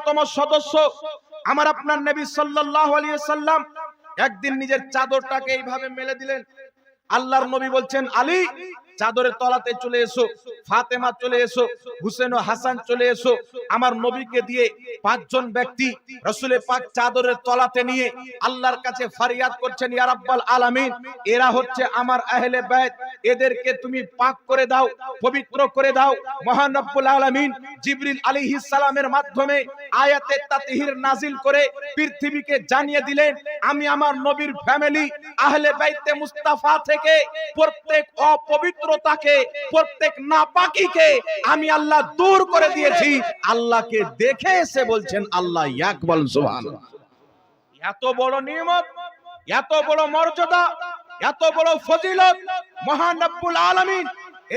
অন্যতম সদস্য আমার আপনার নবী সাল্লাল্লাহু আলাইহি সাল্লাম একদিন নিজের চাদরটাকে এইভাবে মেলে দিলেন। আল্লাহর নবী বলছেন, আলী চাদরের তলাতে চলে এসো, ফাতেমা চলে এসো, হুসেন ও হাসান চলে এসো। আমার নবীকে দিয়ে পাঁচজন ব্যক্তি রাসূল পাক চাদরের তলাতে নিয়ে আল্লাহর কাছে ফরিয়াদ করছেন, ইয়া রাব্বাল আলামিন, এরা হচ্ছে আমার আহলে বাইত, এদেরকে তুমি পাক করে দাও, পবিত্র করে দাও। মহান রব্বুল আলামিন জিবরিল আলাইহিস সালামের মাধ্যমে আয়াতে তাতহির নাজিল করে পৃথিবীকে জানিয়ে দিলেন, আমি আমার নবীর ফ্যামিলি আহলে বাইতে মুস্তাফা থেকে প্রত্যেক অপবিত্রতাকে, প্রত্যেক নাপাকিকে আমি আল্লাহ দূর করে দিয়েছি। আল্লাহকে দেখে এসে বলছেন আল্লাহ আকবার, সুবহানাল্লাহ। এত বড় নিয়ামত, এত বড় মর্যাদা, এত বড় ফজিলত মহান রব্বুল আলামিন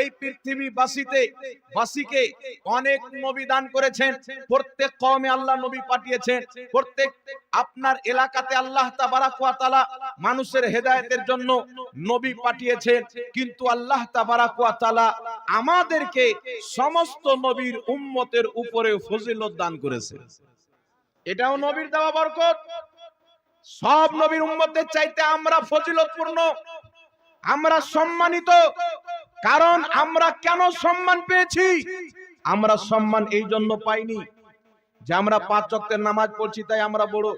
এই পৃথিবীবাসীকে অনেক নবী দান করেছেন। প্রত্যেক কওমে আল্লাহ নবী পাঠিয়েছেন, প্রত্যেক আপনার এলাকাতে আল্লাহ তাবারাক ওয়া তাআলা মানুষের হেদায়েতের জন্য নবী পাঠিয়েছেন। কিন্তু আল্লাহ তাবারাক ওয়া তাআলা আমাদেরকে সমস্ত নবীর উম্মতের উপরে ফজিলত দান করেছেন। এটাও নবীর দেওয়া বরকত। সব নবীর উম্মতের চাইতে আমরা ফজিলতপূর্ণ, আমরা সম্মানিত। কারণ আমরা কেন সম্মান পেয়েছি? আমরা সম্মান এই জন্য পাইনি যে আমরা 5 ওয়াক্তের নামাজ পড়ছি তাই আমরা বড়,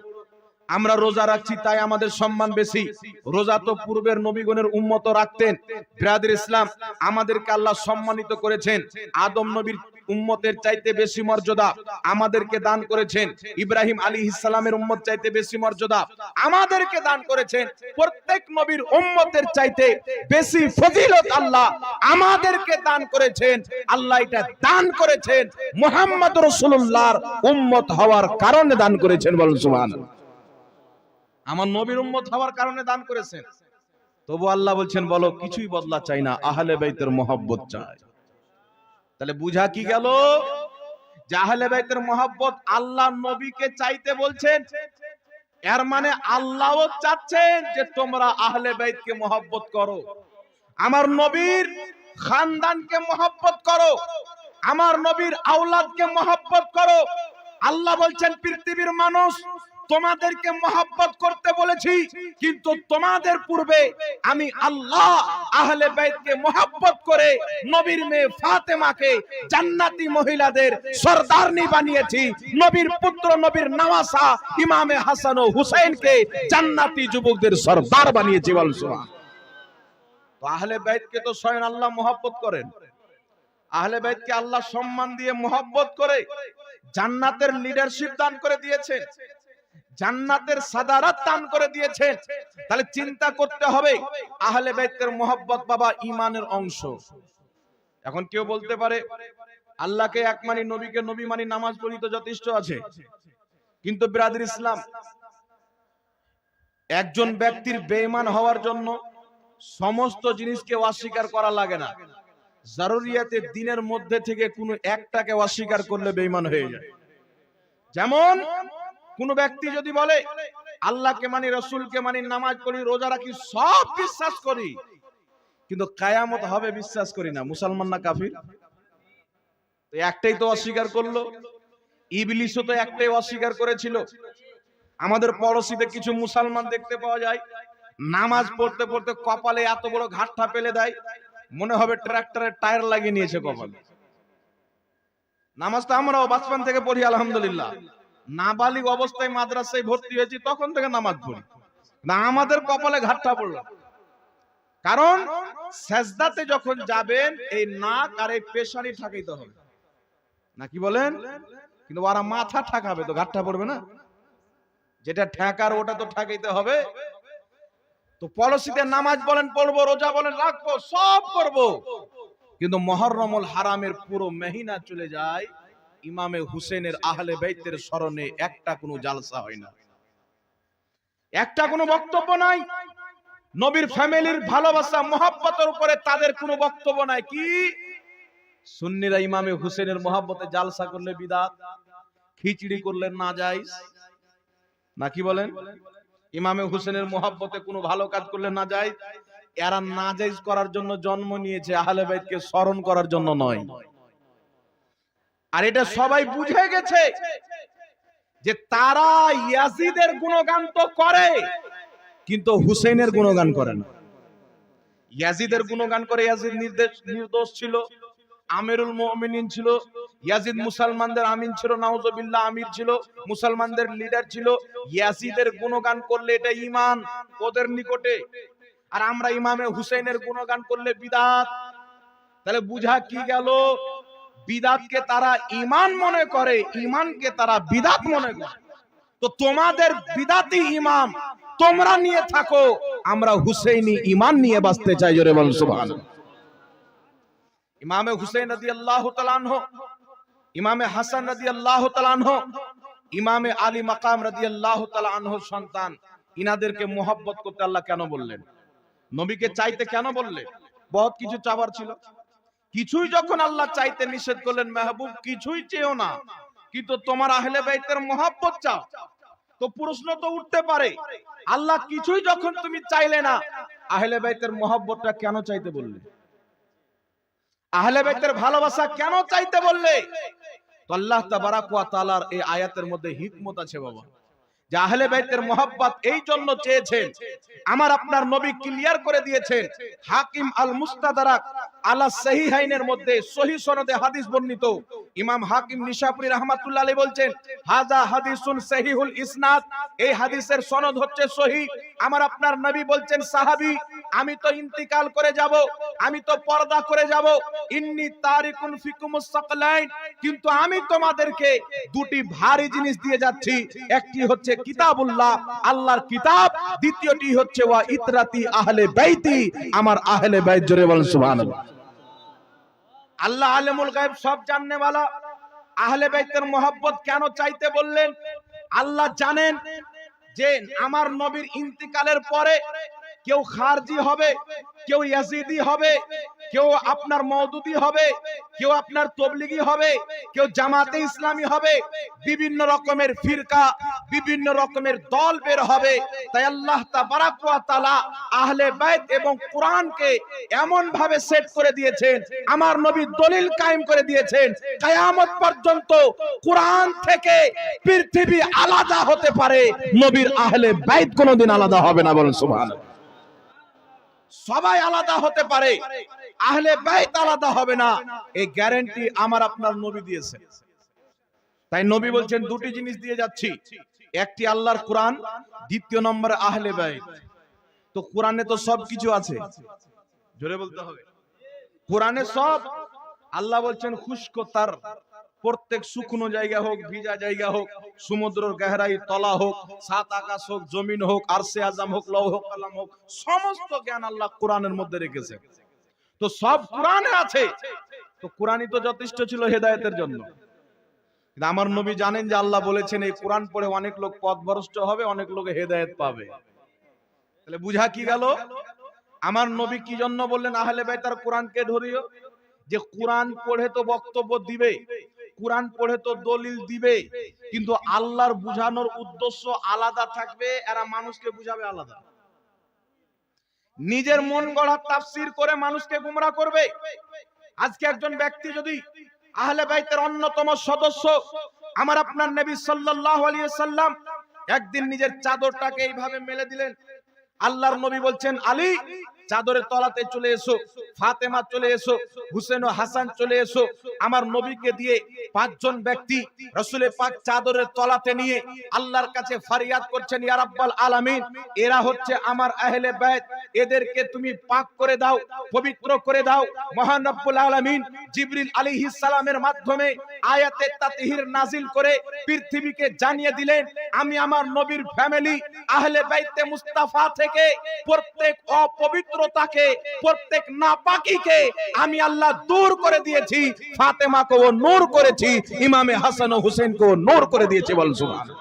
আমরা রোজা রাখছি তাই আমাদের সম্মান বেশি। রোজা তো পূর্বের নবীগণের উম্মত রাখতেন। ব্রাদার ইসলাম, আমাদেরকে আল্লাহ সম্মানিত করেছেন। আদম নবীর উম্মতের চাইতে বেশি মর্যাদা আমাদেরকে দান করেছেন। ইব্রাহিম আলাইহিস সালামের উম্মত চাইতে বেশি মর্যাদা আমাদেরকে দান করেছেন। প্রত্যেক নবীর উম্মতের চাইতে বেশি ফজিলত আল্লাহ আমাদেরকে দান করেছেন। আল্লাহ এটা দান করেছেন মুহাম্মদ রাসূলুল্লাহর উম্মত হওয়ার কারণে দান করেছেন। বলুন সুবহানাল্লাহ। আমার নবীর উম্মত হওয়ার কারণে দান করেছেন। তবু আল্লাহ বলছেন, বলো কিছুই বদলা চাই না, আহলে বাইতের মহব্বত চাই। তাহলে বুঝা কি গেল যে আহলে বাইতের মহব্বত আল্লাহ নবীকে চাইতে বলছেন। এর মানে আল্লাহও চাচ্ছেন যে তোমরা আহলে বাইতকে মহব্বত করো, আমার নবীর খানদানকে মহব্বত করো, আমার নবীর আওলাদকে মহব্বত করো। আল্লাহ বলছেন, পৃথিবীর মানুষ তোমাদেরকে মহব্বত করতে বলেছি, কিন্তু তোমাদের পূর্বে আমি আল্লাহ আহলে বাইতকে মহব্বত করে নবীর মেয়ে ফাতেমাকে জান্নাতি মহিলাদের সরদারনি বানিয়েছি। নবীর পুত্র নবীর নওয়াসা ইমামে হাসান ও হুসাইনকে জান্নাতি যুবকদের সরদার বানিয়েছি। বলুন সুবহানাল্লাহ। তো আহলে বাইতকে তো স্বয়ং আল্লাহ মহব্বত করেন। আহলে বাইতকে আল্লাহ সম্মান দিয়ে মহব্বত করে জান্নাতের লিডারশিপ দান করে দিয়েছেন, জান্নাতের সাদারাত দান করে দিয়েছেন। তাহলে চিন্তা করতে হবে আহলে বাইতের মহব্বত বাবা ঈমানের অংশ। এখন কেউ বলতে পারে আল্লাহকে এক মানি, নবীকে নবী মানি, নামাজ পড়ি তো যথেষ্ট আছে। কিন্তু ব্রাদার ইসলাম, একজন ব্যক্তির বেঈমান হওয়ার জন্য সমস্ত জিনিসকে অস্বীকার করা লাগে না। জরুরিয়াতে দিনের মধ্যে থেকে কোনো একটাকে অস্বীকার করলে বেঈমান হয়ে যায়। যেমন কোন ব্যক্তি যদি বলে আল্লাহকে মানি, রাসূলকে মানি, নামাজ পড়ি, রোজা রাখি, সব বিশ্বাস করি, কিন্তু কিয়ামত হবে বিশ্বাস করি না, মুসলমান না কাফির? তো একটাই তো অস্বীকার করলো। ইবলিসও তো একটাই অস্বীকার করেছিল। আমাদের পড়োশিতে কিছু মুসলমান দেখতে পাওয়া যায়, নামাজ পড়তে পড়তে কপালে এত বড় ঘাটটা ফেলে দেয়, মনে হবে ট্রাক্টরের টায়ার লাগিয়ে নিয়েছে কপালে। নামাজ তো আমরাও বাচপান থেকে পড়ি আলহামদুলিল্লাহ। নাবালিগ অবস্থায় মাদ্রাসায় ভর্তি হয়েছি, তখন থেকে নামাজ পড়ি না, আমাদের কপালে ঘাটটা পড়ল। কারণ সেজদাতে যখন যাবেন এই নাক আর এই পেশানি ঠাকাইতে হবে না, কি বলেন? কিন্তু ওরা মাথা ঠাকাবে তো ঘাটটা পড়বে না, যেটা ঠেকার ওটা তো ঠাকাইতে হবে। তো পলিসিতে নামাজ বলেন পড়বো, রোজা বলেন রাখবো, সব করবো, কিন্তু মুহররমুল হারামের পুরো মহিনা চলে যায়, ইমামে হুসেনের আহলে বাইতের স্মরণে একটা কোনো জালসা হয় না, একটা কোনো বক্তব্য নাই। নবীর ফ্যামিলির ভালোবাসা মহব্বতের উপরে তাদের কোনো বক্তব্য নাই। কি সুন্নিরা ইমামে হুসেনের মহব্বতে জালসা করলে বিদআত, খিচড়ি করলে নাজায়েজ, নাকি বলেন? ইমামে হুসেনের মহব্বতে কোনো ভালো কাজ করলে নাজায়েজ। এরা নাজায়েজ করার জন্য জন্ম নিয়েছে, আহলে বাইতকে স্মরণ করার জন্য নয়। আর এটা সবাই বুঝে গেছে। যে তারা ইয়াজিদের গুণগান তো করে কিন্তু হুসেনের গুণগান করে না। ইয়াজিদের গুণগান করে, ইয়াজিদ নির্দোষ ছিল, আমিরুল মুমিনিন ছিল, ইয়াজিদ মুসলমানদের আমিন ছিল, নাউজুবিল্লাহ আমির ছিল, মুসলমানদের লিডার ছিল। ইয়াজিদের গুণগান করলে এটা ঈমান ওদের নিকটে, আর আমরা ইমামে হুসেনের গুণগান করলে বিদআত। তাহলে বুঝা কি গেল? বিদআতকে তারা ঈমান মনে করে, ঈমানকে তারা বিদআত মনে করে। তো তোমাদের বিদআতি ইমাম তোমরা নিয়ে থাকো, আমরা হুসেইনি ঈমান নিয়ে বাঁচতে চাই। জোরে বলুন সুবহানাল্লাহ। ইমামে হুসেইন রাদিয়াল্লাহু তাআলা আনহু, ইমামে হাসান রাদিয়াল্লাহু তাআলা আনহু, ইমামে আলী মাকাম রাদিয়াল্লাহু তাআলা আনহুর সন্তান, ইনাদেরকে মোহাব্বত করতে আল্লাহ কেন বললেন? নবীকে চাইতে কেন বললেন? বহুত কিছু চাবার ছিল, কিছুই যখন আল্লাহ চাইতে নিষেধ করলেন, মেহবুব কিছুই চেয়েও না কিন্তু তোমার আহলে বাইতের মোহাব্বত চাও, তো প্রশ্ন তো উঠতে পারে, আল্লাহ কিছুই যখন তুমি চাইলে না, আহলে বাইতের মোহাব্বতটা কেন চাইতে বললে? আহলে বাইতের ভালোবাসা কেন চাইতে বললে? তো আল্লাহ তাবারাক ওয়া তাআলার এই আয়াতের মধ্যে হিকমত আছে বাবা, যে আহলে বাইতের মোহাব্বত এই জন্য চেয়েছেন। আমার আপনার নবী ক্লিয়ার করে দিয়েছেন, হাকিম আল মুস্তাদরাক আলা সহিহাইনের মধ্যে সহিহ সনদে হাদিস বর্ণিত, ইমাম হাকিম নিশাপুরী রাহমাতুল্লাহ আলাইহি বলছেন, হাযা হাদিসুন সহিহুল ইসনাদ, এই হাদিসের সনদ হচ্ছে সহিহ। আমার আপনার নবী বলছেন, সাহাবী আমি তো ইন্তিকাল করে যাব, আমি তো পর্দা করে যাব, ইন্নী তারিকুন ফিকুমুস সাকলাইন, কিন্তু আমি তোমাদেরকে দুটি ভারী জিনিস দিয়ে যাচ্ছি, একটি হচ্ছে কিতাবুল্লাহ, আল্লাহর কিতাব, দ্বিতীয়টি হচ্ছে ওয়া ইতরাতি আহলে বাইতি, আমার আহলে বাইত। জোরে বলেন সুবহানাল্লাহ। আল্লাহ আলিমুল গায়ব, সব জাননে वाला, আহলে বাইতের মোহাব্বত কেন চাইতে বললেন? আল্লাহ জানেন যে আমার নবীর ইন্তিকালের পরে কেউ খারজি হবে, কেউ ইয়াজিদি হবে, কেউ আপনার মওদুদি হবে, কেউ আপনার তবলিগি হবে, কেউ জামাতে ইসলামী হবে, বিভিন্ন রকমের ফিরকা, বিভিন্ন রকমের দল বের হবে। তাই আল্লাহ তাবারাক ওয়া তাআলা আহলে বাইত এবং কোরআনকে এমন ভাবে সেট করে দিয়েছেন, আমার নবী দলিল কায়েম করে দিয়েছেন, কিয়ামত পর্যন্ত কোরআন থেকে পৃথিবী আলাদা হতে পারে, নবীর আহলে বাইত কোনোদিন আলাদা হবে না। বলেন সুবহানাল্লাহ। সবাই আলাদা হতে পারে, আহলে বাইত আলাদা হবে না, এই গ্যারান্টি আমার আপনার নবী দিয়েছে। তাই নবী বলছেন দুটি জিনিস দিয়ে যাচ্ছি, একটি আল্লাহর কোরআন, দ্বিতীয় নম্বরে আহলে বাইত। তো কোরআনে তো সব কিছু আছে, জোরে বলতে হবে, কোরআনে সব। আল্লাহ বলছেন খুশক তার, প্রত্যেক শুকনো জায়গা হোক, ভিজা জায়গা হোক, সমুদ্রের গহরাই তলা হোক, সাত আকাশ হোক, জমিন হোক, আরশে আজম হোক, লৌহ কলম হোক, সমস্ত জ্ঞান আল্লাহ কোরআনের মধ্যে রেখেছে। তো সব কোরআনে আছে, তো কোরআনই তো যথেষ্ট ছিল হেদায়েতের জন্য। কিন্তু আমার নবী জানেন যে আল্লাহ বলেছেন এই কোরআন পড়ে অনেক লোক পথভ্রষ্ট হবে, অনেক লোক হেদায়েত পাবে। তাহলে বুঝা কি গেল? আমার নবী কি জন্য বললেন আহলে বাইত আর কোরআনকে ধরিও? যে কোরআন পড়ে তো বক্তব্য দিবে, কোরআন পড়ে তো দলিল দিবে, কিন্তু আল্লাহর বুঝানোর উদ্দেশ্য আলাদা থাকবে, এরা মানুষকে বুঝাবে আলাদা। নিজের মন গড়া তাফসীর করে মানুষকে গোমরাহ করবে। আজকে একজন ব্যক্তি যদি আহলে বাইতের অন্যতম সদস্য, আমার আপনার নবী সাল্লাল্লাহু আলাইহি ওয়াসাল্লাম একদিন নিজের চাদরটাকে এইভাবে মেলে দিলেন, আল্লাহর নবী বলছেন, আলী চাদরের তলাতে চলে এসো, ফাতেমা চলে এসো, হুসেন ও হাসান চলে এসো। আমার নবীকে দিয়ে পাঁচজন ব্যক্তি রাসূলে পাক চাদরের তলাতে নিয়ে আল্লাহর কাছে ফরিয়াদ করছেন, ইয়া রাব্বাল আলামিন, এরা হচ্ছে আমার আহলে বাইত, এদেরকে তুমি পাক করে দাও, পবিত্র করে দাও। মহান রব্বুল আলামিন জিবরিল আলাইহিস সালামের মাধ্যমে আয়াতে তাতহির নাজিল করে পৃথিবীকে জানিয়ে দিলেন, আমি আমার নবীর ফ্যামিলি আহলে বাইতে মুস্তাফা থেকে প্রত্যেক অপবিত্রতাকে, প্রত্যেক নাপাকিকে আমি আল্লাহ দূর করে দিয়েছি, ফাতেমাকে ও নূর করেছি, ইমামে হাসান ও হুসেনকে ও নূর করে দিয়েছি। বল সুবহানাল্লাহ।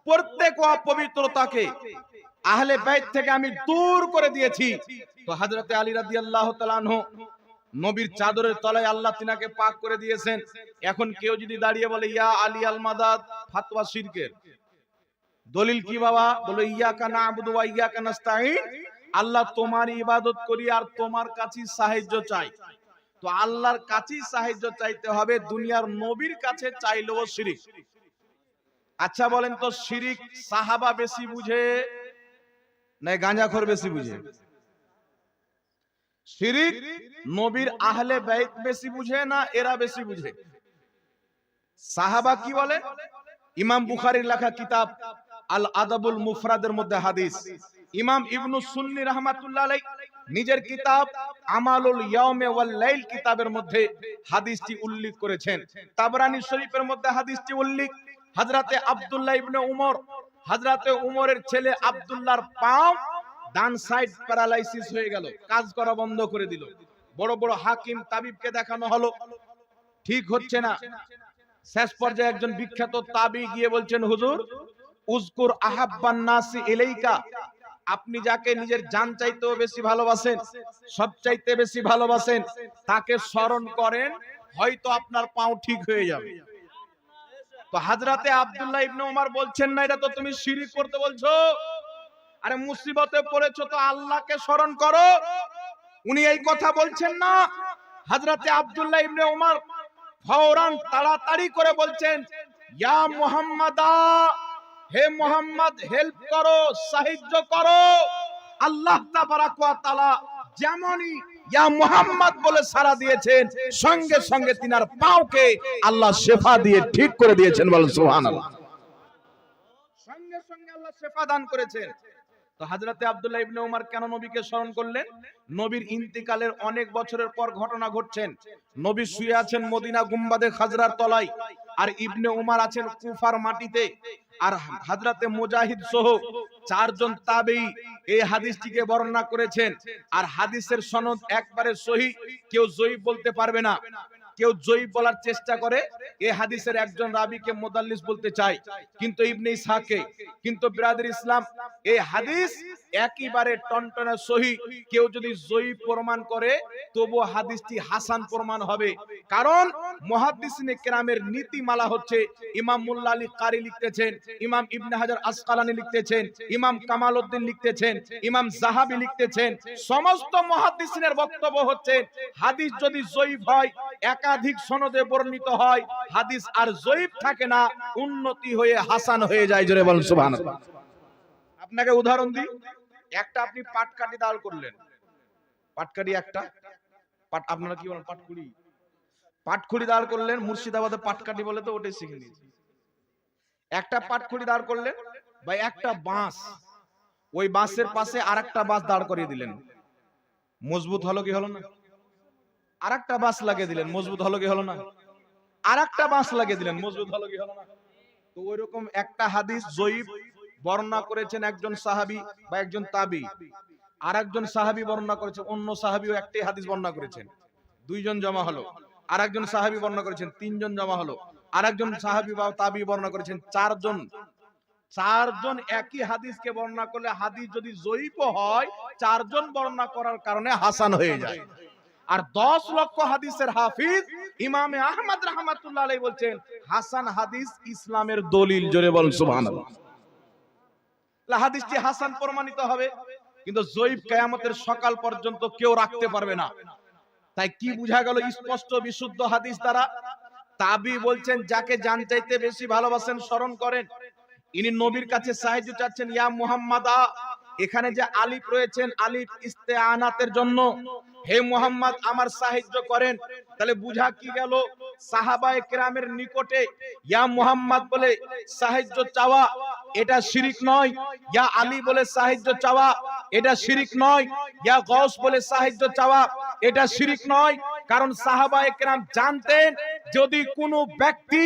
প্রত্যেক অপবিত্রতাকে আহলে বাইত থেকে আমি দূর করে দিয়েছি। তো হযরতে আলী রাদিয়াল্লাহু তাআলা আনহু নবীর চাদরের তলায় আল্লাহ তিনাকে পাক করে দিয়েছেন। এখন কেউ যদি দাঁড়িয়ে বলে ইয়া আলী আল মাদাদ, ফাতওয়া শিরকের, দলিল কি বাবা? বলো ইয়াকা না'বুদু ওয়া ইয়াকা নাস্তাঈন, আল্লাহ তোমার ইবাদত করি আর তোমার কাছেই সাহায্য চাই। তো আল্লাহর কাছেই সাহায্য চাইতে হবে, দুনিয়ার নবীর কাছে চাইলেও শিরিক। আচ্ছা বলেন তো, শিরিক সাহাবা বেশি বুঝে না গাঁজাখোর বেশি বুঝে? শিরিক নবীর আহলে বাইত বেশি বুঝে না এরা বেশি বুঝে? সাহাবা কি বলে? ইমাম বুখারীর লেখা কিতাব আল আদাবুল মুফরাদের মধ্যে হাদিস, ইমাম ইবনু সুন্নি রাহমাতুল্লাহ আলাইহি নিজের কিতাব আমালুল ইয়াউমি ওয়াল লাইল কিতাবের মধ্যে হাদিসটি উল্লেখ করেছেন। তাবরানী শরীফের মধ্যে হাদিসটি উল্লেখ। হযরতে আব্দুল্লাহ ইবনে উমর, হযরতে উমরের ছেলে আব্দুল্লাহর পা ডান সাইড প্যারালাইসিস হয়ে গেল, কাজ করা বন্ধ করে দিল। বড় বড় হাকিম তাবিবকে দেখানো হলো, ঠিক হচ্ছে না। শেষ পর্যায়ে একজন বিখ্যাত তাবি গিয়ে বলছেন, হুজুর উযকুর আহাব্বান নাসি ইলাইকা, আপনি যাকে নিজের জান চাইতেও বেশি ভালোবাসেন, সবচাইতে বেশি ভালোবাসেন, তাকে স্মরণ করেন, হয়তো আপনার পাও ঠিক হয়ে যাবে। তো হযরতে আব্দুল্লাহ ইবনে উমর বলছেন, না এটা তো তুমি শিরিক করতে বলছো। আরে মুসিবতে পড়েছো তো আল্লাহকে স্মরণ করো। উনি এই কথা বলছেন না। হযরতে আব্দুল্লাহ ইবনে উমর ফওরান তাড়াতাড়ি করে বলছেন, ইয়া মুহাম্মাদা, হে মুহাম্মদ হেল্প করো, সাহায্য করো। আল্লাহ তাবারাক ওয়া তাআলা যেমনই ইয়া মুহাম্মদ বলে সাড়া দিয়েছেন, সঙ্গে সঙ্গে তিনার পাওকে আল্লাহ শিফা দিয়ে ঠিক করে দিয়েছেন। বলেন সুবহানাল্লাহ। সঙ্গে সঙ্গে আল্লাহ শিফা দান করেছেন। তো হযরতে আব্দুল্লাহ ইবনে উমর কেন নবীকে স্মরণ করলেন? নবীর ইন্তিকালের অনেক বছরের পর ঘটনা ঘটছেন। নবী শুয়ে আছেন মদিনা গুম্বাদে খাজরার তলায়, আর ইবনে উমর আছেন কুফার মাটিতে। আর হযরতে মুজাহিদ সহ চারজন তাবেঈ এই হাদিসটিকে বর্ণনা করেছেন। আর হাদিসের সনদ একবারে সহিহ, কেউ জয়ীফ বলতে পারবে না। কেউ জয়ীফ বলার চেষ্টা করে, এই হাদিসের একজন রাবীকে মুদাল্লিস বলতে চায়, কিন্তু ইবনে ইসহাকে। কিন্তু বিরাদর ইসলাম, এই হাদিস একেবারে টনটনে সহিহ। কেউ যদি জয়ীফ প্রমাণ করে তবু হাদিসটি হাসান প্রমাণ হবে। কারণ মুহাদ্দিসিনে কেরামের নীতিমালা হচ্ছে, ইমাম মুল্লা আলী কারি লিখতেছেন, ইমাম ইবনে হাজার আসকালানী লিখতেছেন, ইমাম কামালউদ্দিন লিখতেছেন, ইমাম যাহাবী লিখতেছেন, সমস্ত মুহাদ্দিসিনের বক্তব্য হচ্ছে হাদিস যদি জয়ীফ হয়, একাধিক সনদে বর্ণিত হয়, হাদিস আর জয়ীফ থাকে না, উন্নতি হয়ে হাসান হয়ে যায়। জোরে বলেন সুবহানাল্লাহ। আপনাকে উদাহরণ দিই, একটা আপনি পাটকাঠি দাল করলেন, পাটকাঠি একটা পাট, আপনারা কি বলেন পাটকুড়ি, পাটখুড়ি দাঁড় করলেন, মুর্শিদাবাদে পাটকাঠি বলে তো ওটাই শিখে নিয়েছি। একটা পাটখুড়ি দাঁড় করলেন বা একটা বাঁশ, ওই বাঁশের পাশে আরেকটা বাঁশ দাঁড় করিয়ে দিলেন, মজবুত হলো কি হলো না? আরেকটা বাঁশ লাগিয়ে দিলেন, মজবুত হলো কি হলো না? আরেকটা বাঁশ লাগিয়ে দিলেন, মজবুত হলো কি হলো না? তো ওইরকম একটা হাদিস জয়ীফ বর্ণনা করেছেন একজন সাহাবী বা একজন তাবী, আর একজন সাহাবী বর্ণনা করেছেন, অন্য সাহাবীও একটাই হাদিস বর্ণনা করেছেন, দুইজন জমা হলো। আর একজন সাহাবী বর্ণনা করেছেন, তিনজন জমা হলো। আর একজন সাহাবী বা তাবী বর্ণনা করেছেন, চারজন। চারজন একই হাদিসকে বর্ণনা করলে হাদিস যদি জয়ীফ হয়, চারজন বর্ণনা করার কারণে হাসান হয়ে যায়। আর 10 লক্ষ হাদিসের হাফিজ ইমামে আহমদ রাহমাতুল্লাহ আলাইহি বলছেন, হাসান হাদিস ইসলামের দলিল। জোরে বলেন সুবহানাল্লাহ। হাদিসটি হাসান প্রমাণিত হবে, কিন্তু জয়ীফ কিয়ামতের সকাল পর্যন্ত কেউ রাখতে পারবে না। তাই কি বোঝা গেল স্পষ্ট বিশুদ্ধ হাদিস দ্বারা? তাবী বলছেন, যাকে জান চাইতে বেশি ভালোবাসেন স্মরণ করেন। ইনি নবীর কাছে সাহায্য চাচ্ছেন, ইয়া মুহাম্মাদা। এখানে যে আলিফ রয়েছেন, আলিফ ইস্তেআনাতের জন্য, হে মুহাম্মদ আমার সাহায্য করেন। তাহলে বুঝা কি গেল? সাহাবায়ে কেরামের নিকটে ইয়া মুহাম্মদ বলে সাহায্য চাওয়া এটা শিরিক নয়, ইয়া আলী বলে সাহায্য চাওয়া এটা শিরিক নয়, ইয়া গাউস বলে সাহায্য চাওয়া এটা শিরিক নয়। কারণ সাহাবায়ে কেরাম জানতেন, যদি কোনো ব্যক্তি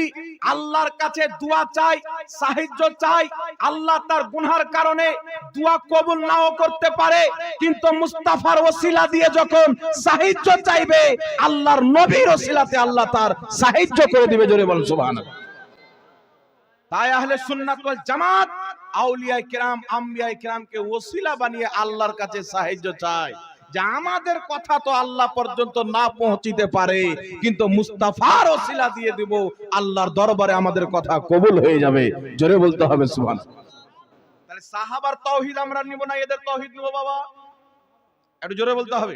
আল্লাহর কাছে দোয়া চায়, সাহায্য চায়, আল্লাহ তার গুনার কারণে দোয়া কবুল নাও করতে পারে, কিন্তু মুস্তাফার ওসিলা দিয়ে যখন সাহায্য চাইবে, আল্লাহর নবীর ওসিলাতে আল্লাহ তার সাহায্য করে দিবে। জোরে বলেন সুবহানাল্লাহ। তাই আহলে সুন্নাত ওয়াল জামাত আউলিয়ায়ে কেরাম, আম্বিয়ায়ে কেরামকে ওসিলা বানিয়ে আল্লাহর কাছে সাহায্য চায়, যে আমাদের কথা তো আল্লাহ পর্যন্ত না পৌঁছিতে পারে, কিন্তু মুস্তাফার ওসিলা দিয়ে দিব, আল্লাহর দরবারে আমাদের কথা কবুল হয়ে যাবে। জোরে বলতে হবে সুবহানাল্লাহ। তাহলে সাহাবার তাওহীদ আমরা নিব না এদের তাওহীদ নিব বাবা? একটু জোরে বলতে হবে।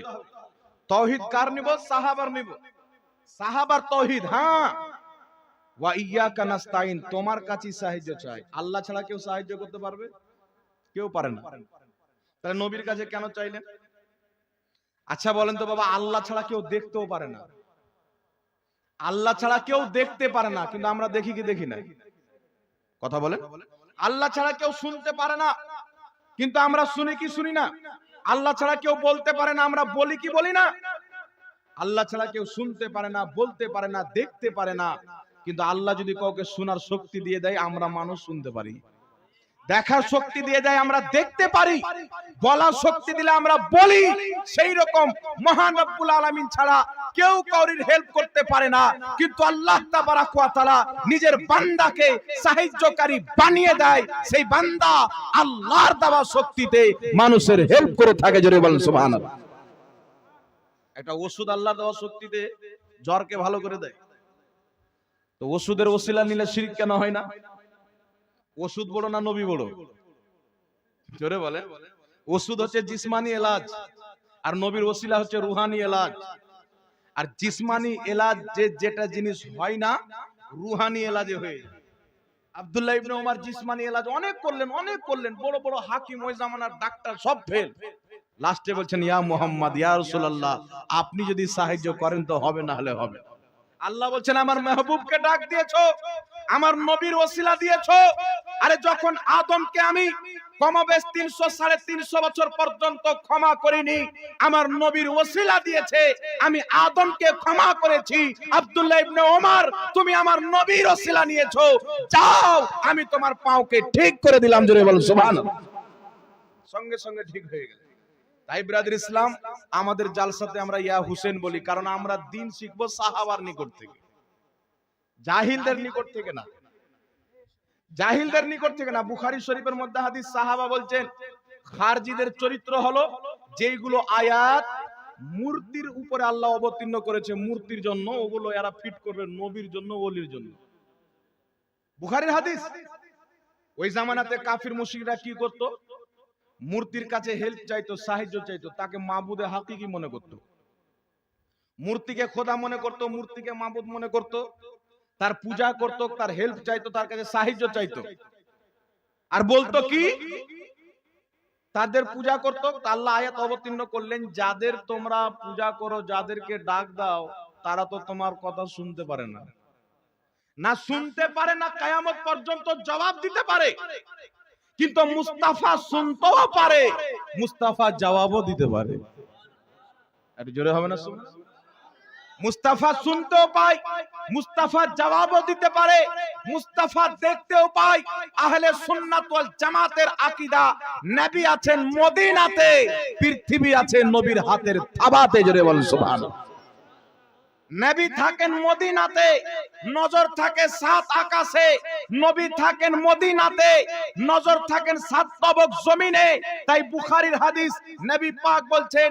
তাওহীদ কার নিব? সাহাবার নিব। সাহাবার তাওহীদ। হ্যাঁ, ওয়া ইয়াকা নাস্তাইন, তোমার কাছে সাহায্য চাই। আল্লাহ ছাড়া কেউ সাহায্য করতে পারবে? কেউ পারে না। তাহলে নবীর কাছে কেন চাইলেন? আচ্ছা বলেন তো বাবা, আল্লাহ ছাড়া কেউ দেখতেও পারে না। আল্লাহ ছাড়া কেউ দেখতে পারে না, কিন্তু আমরা দেখি কি দেখি না? কথা বলেন। আল্লাহ ছাড়া কেউ শুনতে পারে না, কিন্তু আমরা শুনি কি শুনি না? আল্লাহ ছাড়া কেউ বলতে পারে না, আমরা বলি কি বলি না? আল্লাহ ছাড়া কেউ শুনতে পারে না, বলতে পারে না, দেখতে পারে না, কিন্তু আল্লাহ যদি কাউকে শোনার শক্তি দিয়ে দেয়, আমরা মানুষ শুনতে পারি। দেখার শক্তি দিয়ে দেয়, আমরা দেখতে পারি। বলার শক্তি দিলে আমরা বলি। সেই রকম মহান রব্বুল আলামিন ছাড়া কেউ কাউরির হেল্প করতে পারে না, কিন্তু আল্লাহ তাবারাক ওয়া তাআলা নিজের বান্দাকে সাহায্যকারী বানিয়ে দেয়। সেই বান্দা আল্লাহর দেওয়া শক্তিতে মানুষের হেল্প করে থাকে। জোরে বলেন সুবহানাল্লাহ। একটা ওষুধ আল্লাহর দেওয়া শক্তিতে জ্বরকে ভালো করে দেয়। তো ওষুধের ওসিলা নিলে শিরক কেন হয় না? ওষুধ বড় না নবী বড়? জোরে বলে। ওষুধ হচ্ছে জিসমানি এলাজ, আর নবীর ওসিলা হচ্ছে রুহানি এলাজ। আর জিসমানি এলাজ যেটা জিনিস হয় না, রুহানি এলাজে হয়ে। আব্দুল্লাহ ইবনে ওমর জিসমানি এলাজ অনেক করলেন, বড় বড় হাকিম ওই জামানার ডাক্তার সব ফেল। লাস্টে বলছেন, ইয়া মুহাম্মদ, ইয়া রাসূলুল্লাহ, আপনি যদি সাহায্য করেন তো হবে, না হলে হবে। আল্লাহ বলছেন, আমার মেহবুবকে ডাক দিয়েছো, আমার নবীর ওসিলা দিয়েছো। আরে যখন আদমকে আমি কমবেশ 300-350 বছর পর্যন্ত ক্ষমা করিনি, আমার নবীর ওসিলা দিয়েছে, আমি আদমকে ক্ষমা করেছি। আব্দুল্লাহ ইবনে ওমর, তুমি আমার নবীর ওসিলা নিয়েছো, যাও আমি তোমার পাওকে ঠিক করে দিলাম। জোরে বলুন সুবহানাল্লাহ। সঙ্গে সঙ্গে ঠিক হয়ে গেল। তাই ব্রাদার ইসলাম, আমাদের জালসাতে আমরা ইয়া হুসেন বলি, কারণ আমরা দ্বীন শিখবো সাহাবার নিকট থেকে, জাহিলদের নিকট থেকে না। জাহিলদের নিকট থেকে না। বুখারী শরীফের মধ্যে হাদিস, সাহাবা বলছেন, খারজিদের চরিত্র হলো যেইগুলো আয়াত মূর্তির উপরে আল্লাহ অবতীর্ণ করেছে মূর্তির জন্য, ওগুলো এরা ফিট করবে নবীর জন্য, ওলির জন্য। বুখারীর হাদিস। ওই জামানাতে কাফির মুশরিকরা কি করত? মূর্তির কাছে হেল্প চাইতো, সাহায্য চাইতো, তাকে মাবুদে হাকিকি মনে করত, মূর্তিকে খোদা মনে করত, মূর্তিকে মাবুদ মনে করত, তার পূজা করত, তার হেল্প চাইতো, তার কাছে সাহায্য চাইতো। আর বলতো কি? তাদের পূজা করত। আল্লাহ আয়াত অবতীর্ণ করলেন, যাদের তোমরা পূজা করো, যাদেরকে ডাক দাও, তারা তো তোমার কথা শুনতে পারে না। না শুনতে পারে না, কিয়ামত পর্যন্ত জবাব দিতে পারে, কিন্তু মুস্তাফা শুনতেও পারে, মুস্তাফা জবাবও দিতে পারে। একটু জোরে হবে না? মুস্তাফা শুনতেও পায়, মুস্তাফা জবাবও দিতে পারে, মুস্তাফা দেখতেও পায়। আহলে সুন্নাত ওয়াল জামাতের আকীদা, নবী আছেন মদিনাতে, পৃথিবী আছে নবীর হাতের থাবাতে। জোরে বলেন সুবহানাল্লাহ। নবী থাকেন মদিনাতে, নজর থাকে 7 আকাশে। নবী থাকেন মদিনাতে, নজর থাকেন 7 তবক জমিনে। তাই বুখারীর হাদিস, নবী পাক বলছেন,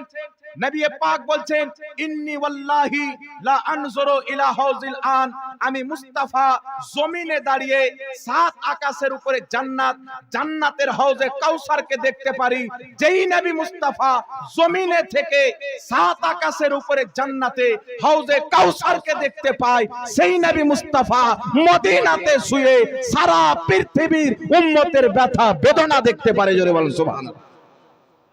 নবী পাক বলছেন, ইন্নী ওয়াল্লাহি লা আনজুরু ইলা হাউজিল আন, আমি মুস্তাফা জমিনে দাঁড়িয়ে 7 আকাশের উপরে জান্নাত, জান্নাতের হাউজে কাউসারকে দেখতে পারি। যেই নবী মুস্তাফা জমিনে থেকে 7 আকাশের উপরে জান্নাতে হাউজে কাউসারকে দেখতে পায়, সেই নবী মুস্তাফা মদিনাতে শুয়ে সারা পৃথিবীর উম্মতের ব্যথা বেদনা দেখতে পারে। জোরে বলেন সুবহানাল্লাহ।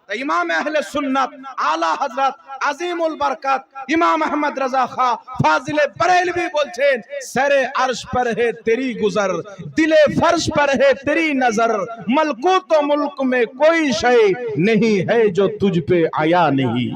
ইমাম আহলে সুন্নাত আলা হযরত আজিমুল বরকত ইমাম আহমদ রাজা খা ফাজিলে বরেলভী বলছেন, সরে আরশ पर है तेरी गुजर, दिले फर्श पर है तेरी नजर, मलकूत मुल्क में कोई शय नहीं है जो तुझ पे आया नहीं।